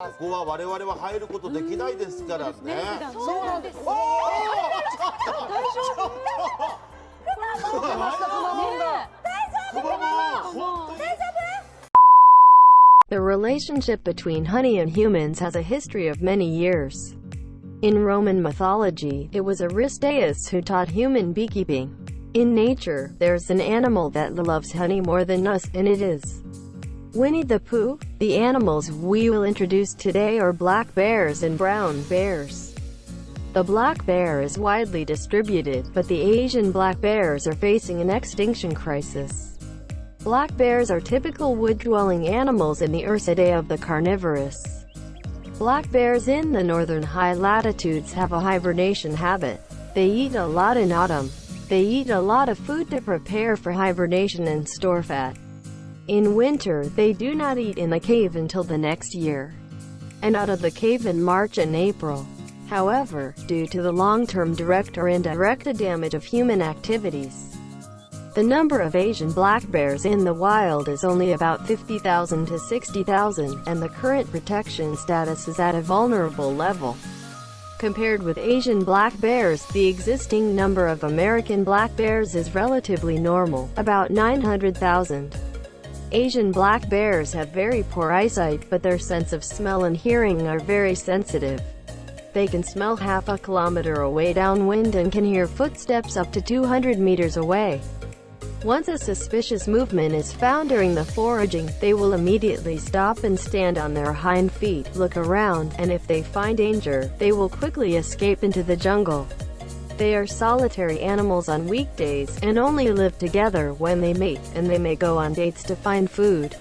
ここは我々は入ることできないですからね。そうなんです。おお、ちょっと大丈夫？くまモンが大丈夫？ The relationship between honey and humans has a history of many years. In Roman mythology, it was Aristaeus who taught human beekeeping. In nature, there's an animal that loves honey more than us, and it is Winnie the Pooh. The animals we will introduce today are black bears and brown bears. The black bear is widely distributed, but the Asian black bears are facing an extinction crisis. Black bears are typical wood-dwelling animals in the Aristidae of the carnivorous. Black bears in the northern high latitudes have a hibernation habit. They eat a lot in autumn. They eat a lot of food to prepare for hibernation and store fat. In winter, they do not eat in the cave until the next year, and out of the cave in March and April. However, due to the long-term direct or indirect damage of human activities, the number of Asian black bears in the wild is only about 50,000 to 60,000, and the current protection status is at a vulnerable level. Compared with Asian black bears, the existing number of American black bears is relatively normal, about 900,000. Asian black bears have very poor eyesight, but their sense of smell and hearing are very sensitive. They can smell half a kilometer away downwind and can hear footsteps up to 200 meters away. Once a suspicious movement is found during the foraging, they will immediately stop and stand on their hind feet, look around, and if they find danger, they will quickly escape into the jungle. They are solitary animals on weekdays, and only live together when they mate, and they may go on dates to find food.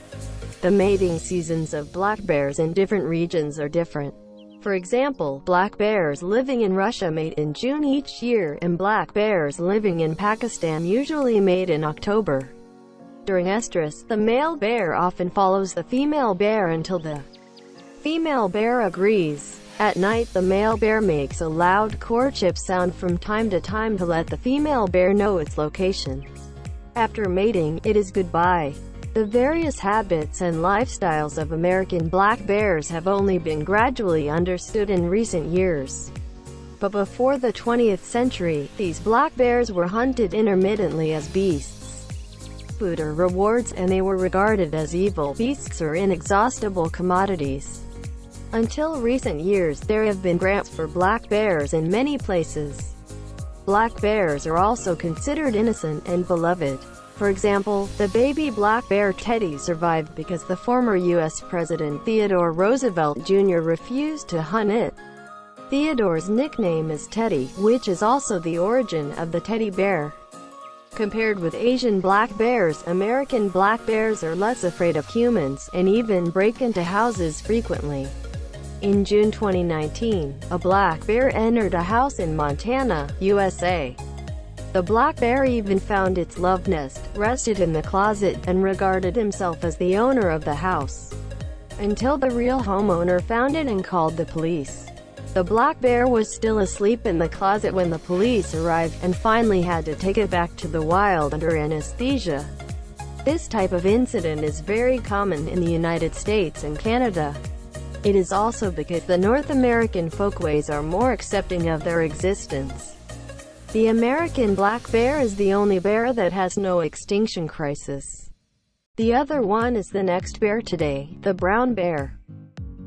The mating seasons of black bears in different regions are different. For example, black bears living in Russia mate in June each year, and black bears living in Pakistan usually mate in October. During estrus, the male bear often follows the female bear until the female bear agrees. At night, the male bear makes a loud courtship sound from time to time to let the female bear know its location. After mating, it is goodbye. The various habits and lifestyles of American black bears have only been gradually understood in recent years. But before the 20th century, these black bears were hunted intermittently as beasts, food or rewards, and they were regarded as evil beasts or inexhaustible commodities. Until recent years, there have been grants for black bears in many places. Black bears are also considered innocent and beloved. For example, the baby black bear Teddy survived because the former U.S. President Theodore Roosevelt Jr. refused to hunt it. Theodore's nickname is Teddy, which is also the origin of the teddy bear. Compared with Asian black bears, American black bears are less afraid of humans, and even break into houses frequently. In June 2019, a black bear entered a house in Montana, USA. The black bear even found its love nest, rested in the closet, and regarded himself as the owner of the house, until the real homeowner found it and called the police. The black bear was still asleep in the closet when the police arrived, and finally had to take it back to the wild under anesthesia. This type of incident is very common in the United States and Canada. It is also because the North American folkways are more accepting of their existence. The American black bear is the only bear that has no extinction crisis. The other one is the next bear today, the brown bear.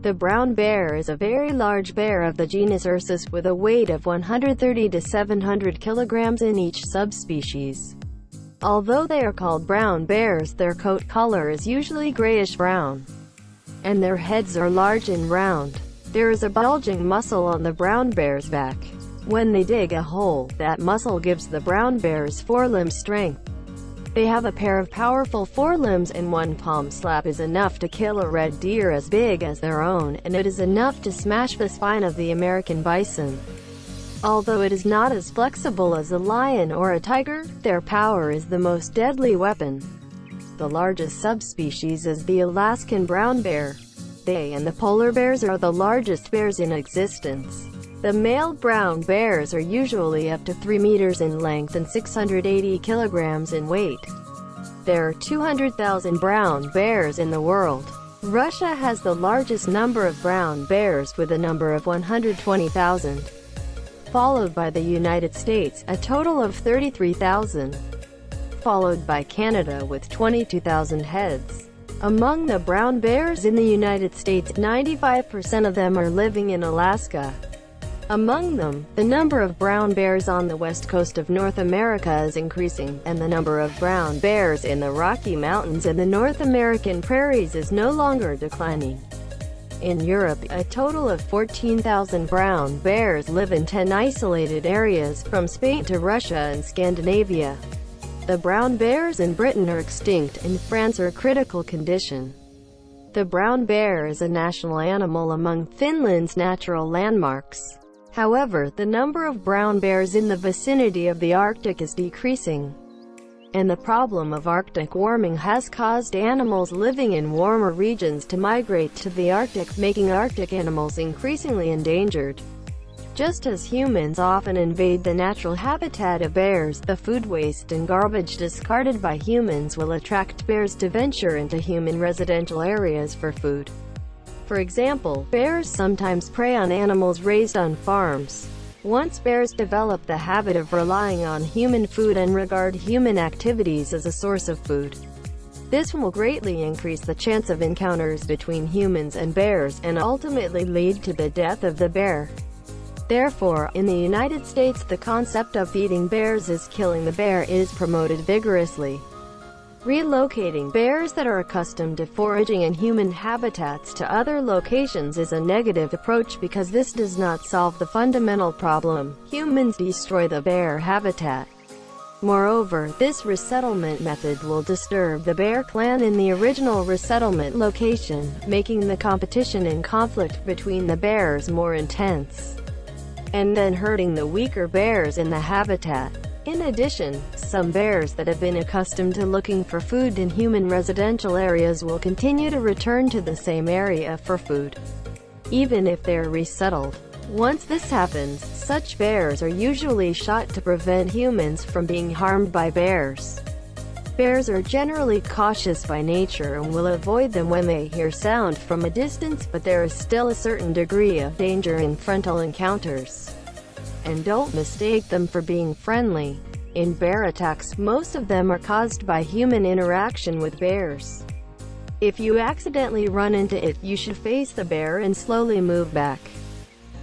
The brown bear is a very large bear of the genus Ursus with a weight of 130 to 700 kilograms in each subspecies. Although they are called brown bears, their coat color is usually grayish-brown, and their heads are large and round. There is a bulging muscle on the brown bear's back. When they dig a hole, that muscle gives the brown bear's forelimb strength. They have a pair of powerful forelimbs, and one palm slap is enough to kill a red deer as big as their own, and it is enough to smash the spine of the American bison. Although it is not as flexible as a lion or a tiger, their power is the most deadly weapon. The largest subspecies is the Alaskan brown bear. They and the polar bears are the largest bears in existence. The male brown bears are usually up to 3 meters in length and 680 kilograms in weight. There are 200,000 brown bears in the world. Russia has the largest number of brown bears with a number of 120,000, followed by the United States, a total of 33,000, followed by Canada with 22,000 heads. Among the brown bears in the United States, 95% of them are living in Alaska. Among them, the number of brown bears on the west coast of North America is increasing, and the number of brown bears in the Rocky Mountains and the North American prairies is no longer declining. In Europe, a total of 14,000 brown bears live in 10 isolated areas, from Spain to Russia and Scandinavia. The brown bears in Britain are extinct, and France are critical condition. The brown bear is a national animal among Finland's natural landmarks. However, the number of brown bears in the vicinity of the Arctic is decreasing. And the problem of Arctic warming has caused animals living in warmer regions to migrate to the Arctic, making Arctic animals increasingly endangered. Just as humans often invade the natural habitat of bears, the food waste and garbage discarded by humans will attract bears to venture into human residential areas for food. For example, bears sometimes prey on animals raised on farms. Once bears develop the habit of relying on human food and regard human activities as a source of food, this will greatly increase the chance of encounters between humans and bears, and ultimately lead to the death of the bear. Therefore, in the United States, the concept of feeding bears is killing the bear is promoted vigorously. Relocating bears that are accustomed to foraging in human habitats to other locations is a negative approach because this does not solve the fundamental problem. Humans destroy the bear habitat. Moreover, this resettlement method will disturb the bear clan in the original resettlement location, making the competition and conflict between the bears more intense, and then hurting the weaker bears in the habitat. In addition, some bears that have been accustomed to looking for food in human residential areas will continue to return to the same area for food, even if they are resettled. Once this happens, such bears are usually shot to prevent humans from being harmed by bears. Bears are generally cautious by nature and will avoid them when they hear sound from a distance, but there is still a certain degree of danger in frontal encounters. And don't mistake them for being friendly. In bear attacks, most of them are caused by human interaction with bears. If you accidentally run into it, you should face the bear and slowly move back.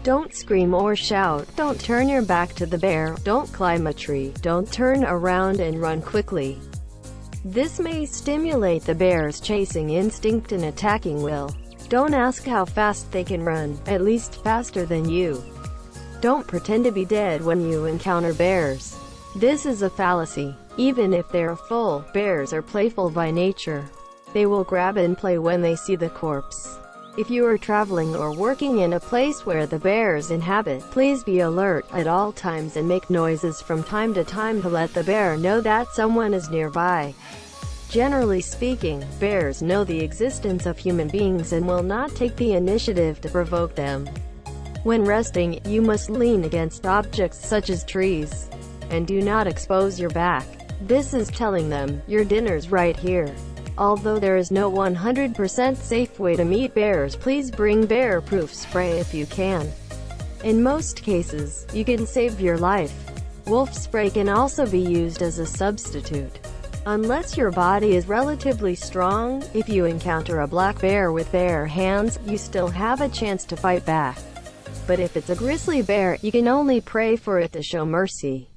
Don't scream or shout. Don't turn your back to the bear. Don't climb a tree. Don't turn around and run quickly. This may stimulate the bear's chasing instinct and attacking will. Don't ask how fast they can run, at least faster than you. Don't pretend to be dead when you encounter bears. This is a fallacy. Even if they're full, bears are playful by nature. They will grab and play when they see the corpse. If you are traveling or working in a place where the bears inhabit, please be alert at all times and make noises from time to time to let the bear know that someone is nearby. Generally speaking, bears know the existence of human beings and will not take the initiative to provoke them. When resting, you must lean against objects such as trees, and do not expose your back. This is telling them, your dinner's right here. Although there is no 100% safe way to meet bears, please bring bear-proof spray if you can. In most cases, you can save your life. Wolf spray can also be used as a substitute. Unless your body is relatively strong, if you encounter a black bear with bare hands, you still have a chance to fight back. But if it's a grizzly bear, you can only pray for it to show mercy.